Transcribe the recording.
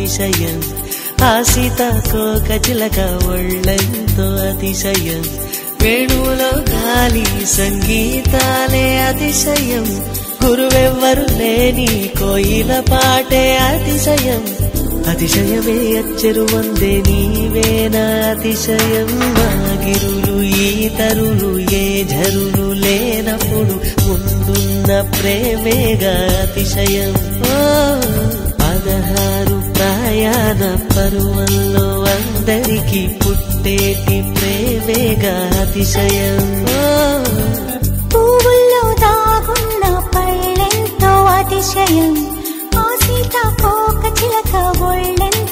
అతిశయం ఆ సీతాకోక చిలక ఒళ్ళెంతో అతిశయం వేణువులో గాలి సంగీతాలే అతిశయం గురువెవ్వరు లేని కోయిల పాటే అతిశయం అతిశయమే అచ్చెరు వందే నీవేనా అతిశయం మాగిరులు ఈతరులు ఏ ఝరులు లేనప్పుడు ముందున్న ప్రేమేగా అతిశయం 16 ప్రయాణ పరువంలో అందరికీ పుట్టేటి ప్రేమేగా అతిశయం పువ్వుల్లో దాగున్న పళ్ళెంతో అతిశయం ఆ సీతాకోక చిలక ఒళ్ళెంతో